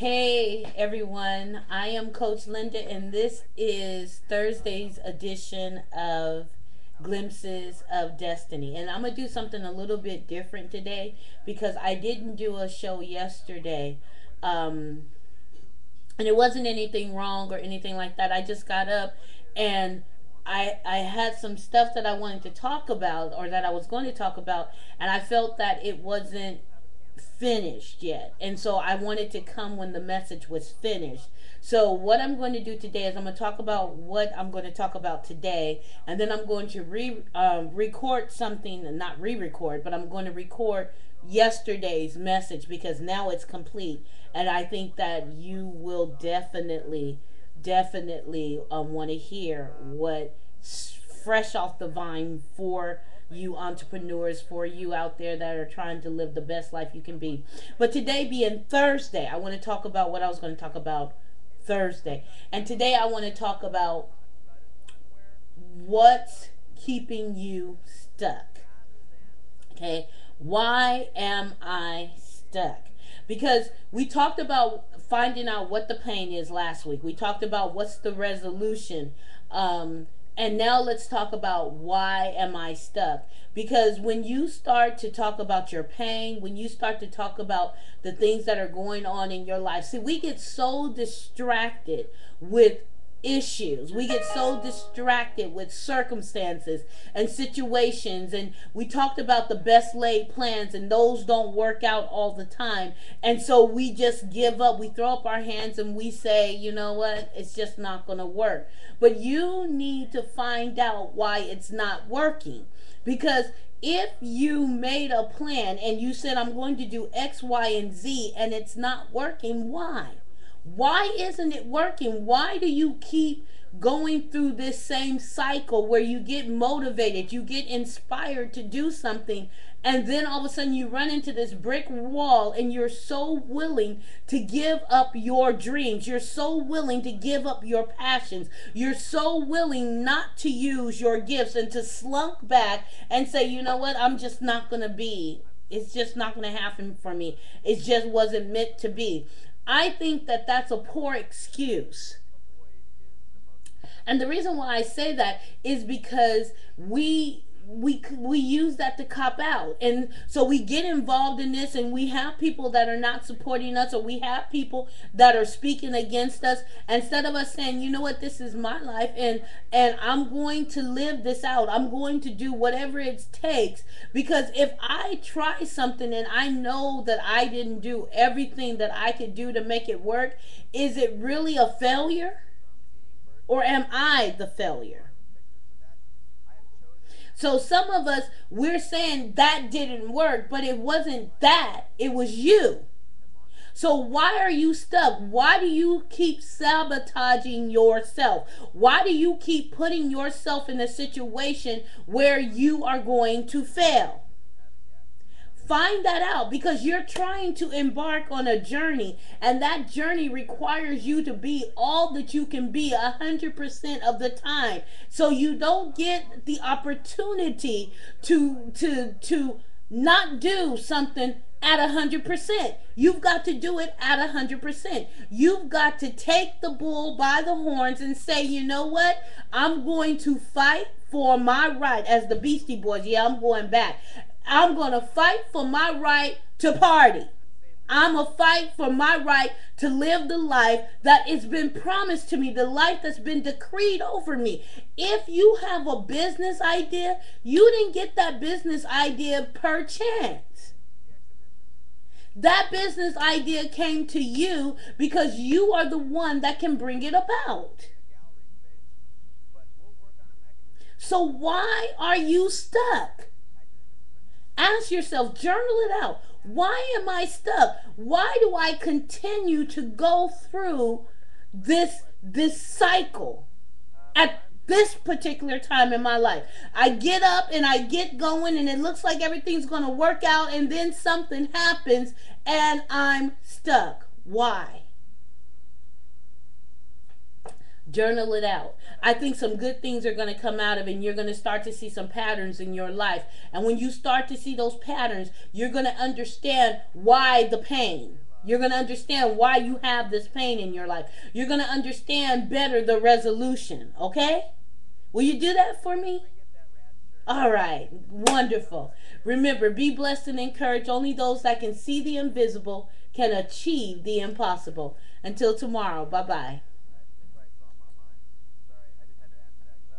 Hey everyone, I am Coach Linda, and this is Thursday's edition of Glimpses of Destiny. And I'm going to do something a little bit different today because I didn't do a show yesterday. Um, and it wasn't anything wrong or anything like that. I just got up and I had some stuff that I wanted to talk about or that I was going to talk about, and I felt that it wasn't finished yet. And so I wanted to come when the message was finished. So what I'm going to do today is I'm going to talk about what I'm going to talk about today, and then I'm going to record something, not re-record, but I'm going to record yesterday's message because now it's complete, and I think that you will definitely want to hear what fresh off the vine for you entrepreneurs, for you out there that are trying to live the best life you can be. But today being Thursday, I want to talk about what I was going to talk about Thursday. And today I want to talk about what's keeping you stuck. Okay? Why am I stuck? Because we talked about finding out what the pain is last week. We talked about what's the resolution. And now let's talk about why am I stuck? Because when you start to talk about your pain, when you start to talk about the things that are going on in your life, see, we get so distracted with issues. We get so distracted with circumstances and situations, and we talked about the best laid plans, and those don't work out all the time. And so we just give up. We throw up our hands and we say, you know what, it's just not going to work. But you need to find out why it's not working. Because if you made a plan and you said, I'm going to do X, Y, and Z, and it's not working, why? Why isn't it working? Why do you keep going through this same cycle where you get motivated, you get inspired to do something, and then all of a sudden you run into this brick wall and you're so willing to give up your dreams. You're so willing to give up your passions. You're so willing not to use your gifts and to slunk back and say, you know what, I'm just not going to be. It's just not going to happen for me. It just wasn't meant to be. I think that that's a poor excuse. And the reason why I say that is because we use that to cop out, and so we get involved in this, and we have people that are not supporting us, or we have people that are speaking against us, instead of us saying, you know what, this is my life, and I'm going to live this out. I'm going to do whatever it takes, because if I try something and I know that I didn't do everything that I could do to make it work, is it really a failure, or am I the failure? So some of us, we're saying that didn't work, but it wasn't that, it was you. So why are you stuck? Why do you keep sabotaging yourself? Why do you keep putting yourself in a situation where you are going to fail? Find that out, because you're trying to embark on a journey, and that journey requires you to be all that you can be 100% of the time. So you don't get the opportunity to not do something at 100%. You've got to do it at 100%. You've got to take the bull by the horns and say, you know what? I'm going to fight for my right, as the Beastie Boys. Yeah, I'm going back. I'm going to fight for my right to party. I'm going to fight for my right to live the life that has been promised to me, the life that's been decreed over me. If you have a business idea, you didn't get that business idea per chance. That business idea came to you because you are the one that can bring it about. So why are you stuck? Ask yourself, journal it out. Why am I stuck? Why do I continue to go through this cycle at this particular time in my life? I get up and I get going and it looks like everything's going to work out, and then something happens and I'm stuck. Why? Journal it out. I think some good things are going to come out of it, and you're going to start to see some patterns in your life. And when you start to see those patterns, you're going to understand why the pain. You're going to understand why you have this pain in your life. You're going to understand better the resolution, okay? Will you do that for me? All right, wonderful. Remember, be blessed and encouraged. Only those that can see the invisible can achieve the impossible. Until tomorrow, bye bye.